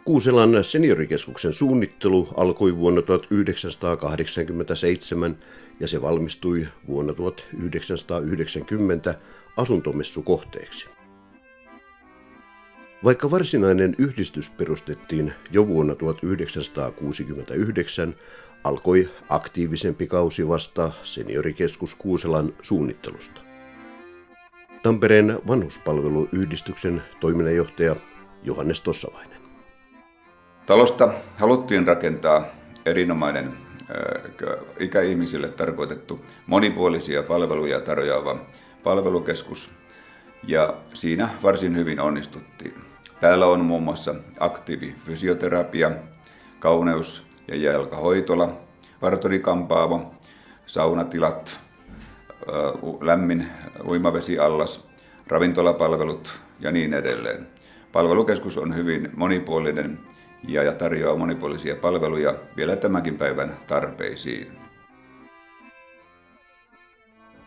Kuuselan seniorikeskuksen suunnittelu alkoi vuonna 1987 ja se valmistui vuonna 1990 asuntomessukohteeksi. Vaikka varsinainen yhdistys perustettiin jo vuonna 1969, alkoi aktiivisempi kausi vasta seniorikeskus Kuuselan suunnittelusta. Tampereen vanhuspalveluyhdistyksen toiminnanjohtaja Johannes Tossavainen. Talosta haluttiin rakentaa erinomainen ikäihmisille tarkoitettu monipuolisia palveluja tarjoava palvelukeskus, ja siinä varsin hyvin onnistuttiin. Täällä on muun muassa aktiivifysioterapia, kauneus- ja jalkahoitola, parturikampaamo, saunatilat, lämmin uimavesiallas, ravintolapalvelut ja niin edelleen. Palvelukeskus on hyvin monipuolinen ja tarjoaa monipuolisia palveluja vielä tämänkin päivän tarpeisiin.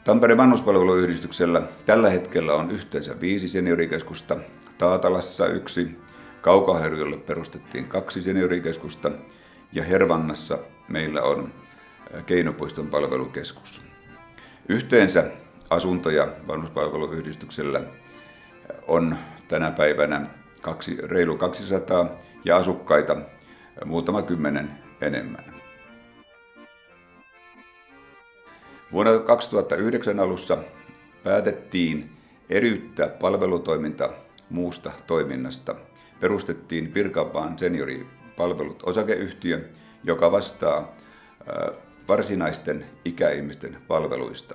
Tampereen vanhuspalveluyhdistyksellä tällä hetkellä on yhteensä 5 seniorikeskusta. Taatalassa 1, Kaukoharjulle perustettiin 2 seniorikeskusta ja Hervannassa meillä on Keinopuiston palvelukeskus. Yhteensä asuntoja vanhuspalveluyhdistyksellä on tänä päivänä reilu 200 ja asukkaita muutama kymmenen enemmän. Vuonna 2009 alussa päätettiin eriyttää palvelutoiminta muusta toiminnasta. Perustettiin Pirkanmaan senioripalvelut osakeyhtiö, joka vastaa varsinaisten ikäihmisten palveluista.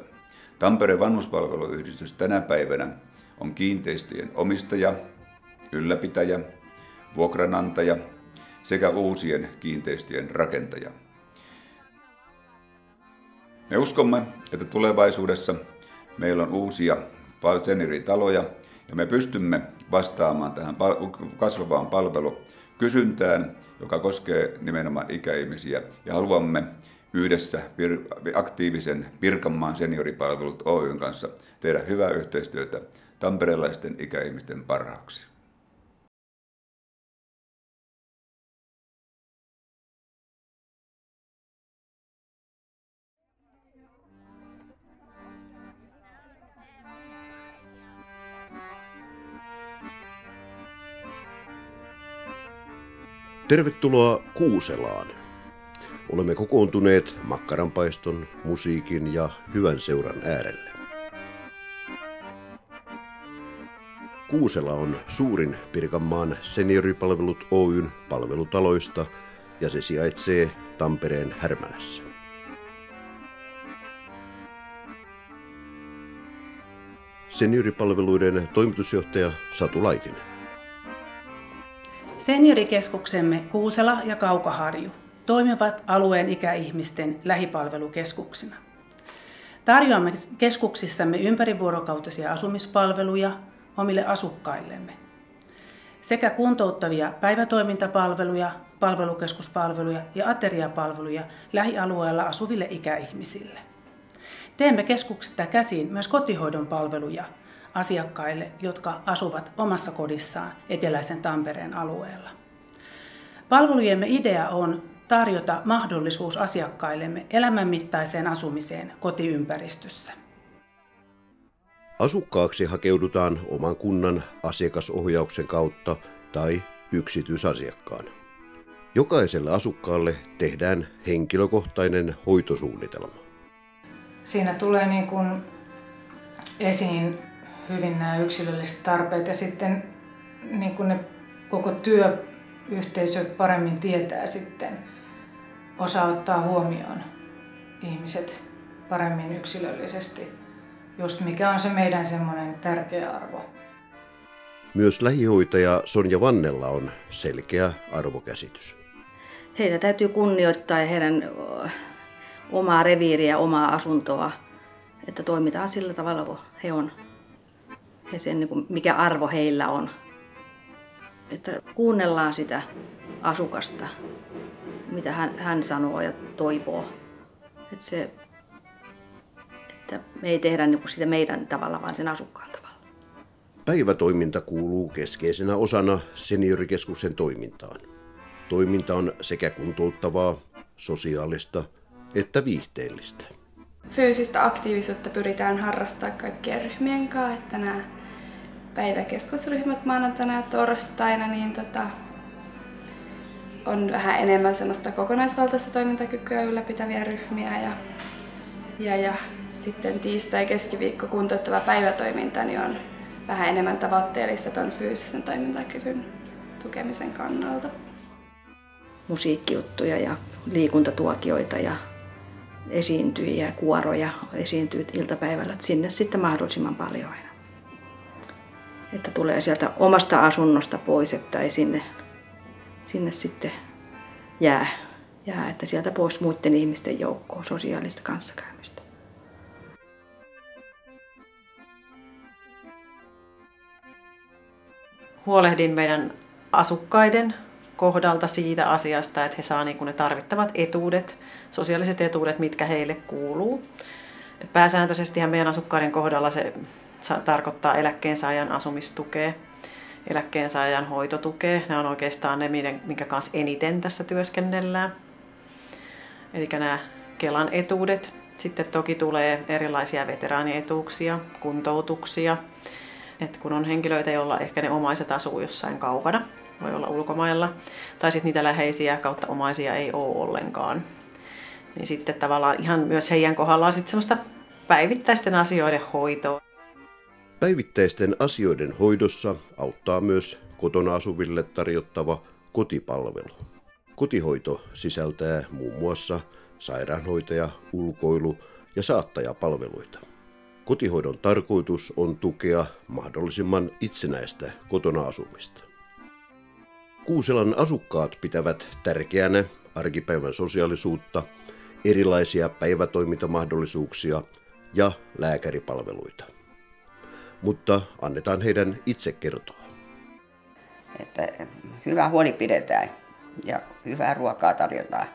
Tampereen vanhuspalveluyhdistys tänä päivänä on kiinteistöjen omistaja, ylläpitäjä, vuokranantaja sekä uusien kiinteistöjen rakentaja. Me uskomme, että tulevaisuudessa meillä on uusia senioritaloja ja me pystymme vastaamaan tähän kasvavaan palvelukysyntään, joka koskee nimenomaan ikäihmisiä, ja haluamme yhdessä aktiivisen Pirkanmaan senioripalvelut Oyn kanssa tehdä hyvää yhteistyötä tamperelaisten ikäihmisten parhaaksi. Tervetuloa Kuuselaan. Olemme kokoontuneet makkaranpaiston, musiikin ja hyvän seuran äärelle. Kuusela on suurin Pirkanmaan senioripalvelut Oyn palvelutaloista ja se sijaitsee Tampereen Härmälässä. Senioripalveluiden toimitusjohtaja Satu Laitinen. Seniorikeskuksemme Kuusela ja Kaukoharju toimivat alueen ikäihmisten lähipalvelukeskuksina. Tarjoamme keskuksissamme ympärivuorokautisia asumispalveluja omille asukkaillemme sekä kuntouttavia päivätoimintapalveluja, palvelukeskuspalveluja ja ateriapalveluja lähialueella asuville ikäihmisille. Teemme keskuksista käsin myös kotihoidon palveluja asiakkaille, jotka asuvat omassa kodissaan eteläisen Tampereen alueella. Palvelujemme idea on tarjota mahdollisuus asiakkaillemme elämänmittaiseen asumiseen kotiympäristössä. Asukkaaksi hakeudutaan oman kunnan asiakasohjauksen kautta tai yksityisasiakkaana. Jokaiselle asukkaalle tehdään henkilökohtainen hoitosuunnitelma. Siinä tulee esiin hyvin nämä yksilölliset tarpeet ja sitten ne koko työyhteisö paremmin tietää sitten, osaa ottaa huomioon ihmiset paremmin yksilöllisesti, just mikä on se meidän semmoinen tärkeä arvo. Myös lähihoitaja Sonja Vannella on selkeä arvokäsitys. Heitä täytyy kunnioittaa ja heidän omaa reviiriä, omaa asuntoa, että toimitaan sillä tavalla, kun he on. Ja sen, mikä arvo heillä on. Että kuunnellaan sitä asukasta, mitä hän sanoo ja toivoo. Että me ei tehdä sitä meidän tavalla, vaan sen asukkaan tavalla. Päivätoiminta kuuluu keskeisenä osana seniorikeskuksen toimintaan. Toiminta on sekä kuntouttavaa, sosiaalista että viihteellistä. Fyysistä aktiivisuutta pyritään harrastamaan kaikkien ryhmien kanssa, että nämä päiväkeskusryhmät maanantaina ja torstaina niin on vähän enemmän semmoista kokonaisvaltaista toimintakykyä ylläpitäviä ryhmiä ja sitten tiistai- ja keskiviikko kuntouttava päivätoiminta niin on vähän enemmän tavoitteellista tuon fyysisen toimintakyvyn tukemisen kannalta. Musiikkijuttuja ja liikuntatuokioita ja esiintyjiä ja kuoroja esiintyy iltapäivällä, että sinne sitten mahdollisimman paljon aina. Että tulee sieltä omasta asunnosta pois, että ei sinne sitten jää, että sieltä pois muiden ihmisten joukkoon sosiaalista kanssakäymistä. Huolehdin meidän asukkaiden kohdalta siitä asiasta, että he saa niin kuin ne tarvittavat etuudet, sosiaaliset etuudet, mitkä heille kuuluu. Et pääsääntöisesti meidän asukkaiden kohdalla se tarkoittaa eläkkeensaajan asumistukea, eläkkeensaajan hoitotukea. Nämä on oikeastaan ne, minkä kanssa eniten tässä työskennellään. Eli nämä Kelan etuudet. Sitten toki tulee erilaisia veteraanietuuksia, kuntoutuksia. Et kun on henkilöitä, joilla ehkä ne omaiset asuu jossain kaukana, voi olla ulkomailla, tai sitten niitä läheisiä kautta omaisia ei ole ollenkaan. Niin sitten tavallaan ihan myös heidän kohdallaan sitten semmoista päivittäisten asioiden hoitoa. Päivittäisten asioiden hoidossa auttaa myös kotona asuville tarjottava kotipalvelu. Kotihoito sisältää muun muassa sairaanhoitaja-, ulkoilu- ja saattajapalveluita. Kotihoidon tarkoitus on tukea mahdollisimman itsenäistä kotona asumista. Kuuselan asukkaat pitävät tärkeänä arkipäivän sosiaalisuutta, erilaisia päivätoimintamahdollisuuksia ja lääkäripalveluita. Mutta annetaan heidän itse kertoa. Että hyvä huoli pidetään ja hyvää ruokaa tarjotaan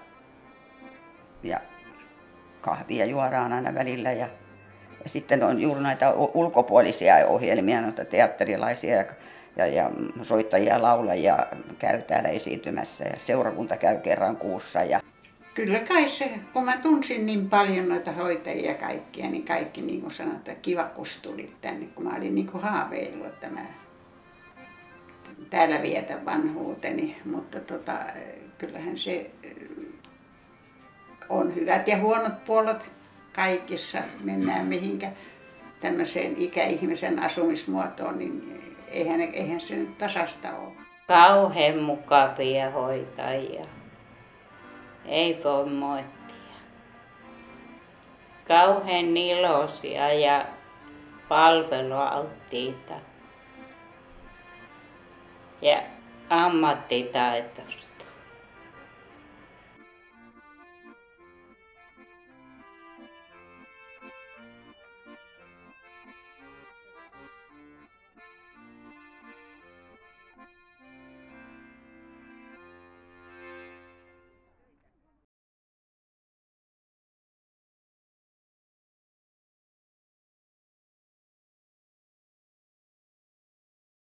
ja kahvia juodaan aina välillä ja sitten on juuri näitä ulkopuolisia ohjelmia, noita teatterilaisia ja soittajia, laulajia käy täällä esiintymässä ja seurakunta käy kerran kuussa. Kyllä kai se, kun mä tunsin niin paljon noita hoitajia ja kaikkia, niin kaikki niin kuin sanotaan, että kiva kun tulit tänne, kun mä olin niin kuin haaveillut, että mä täällä vietän vanhuuteni, mutta kyllähän se on hyvät ja huonot puolet kaikissa, mennään mihinkä tämmöiseen ikäihmisen asumismuotoon, niin eihän se nyt tasasta ole. Kauhean mukavia hoitajia. Ei voi moittia. Kauhean iloisia ja palvelualttiita ja ammattitaitoista.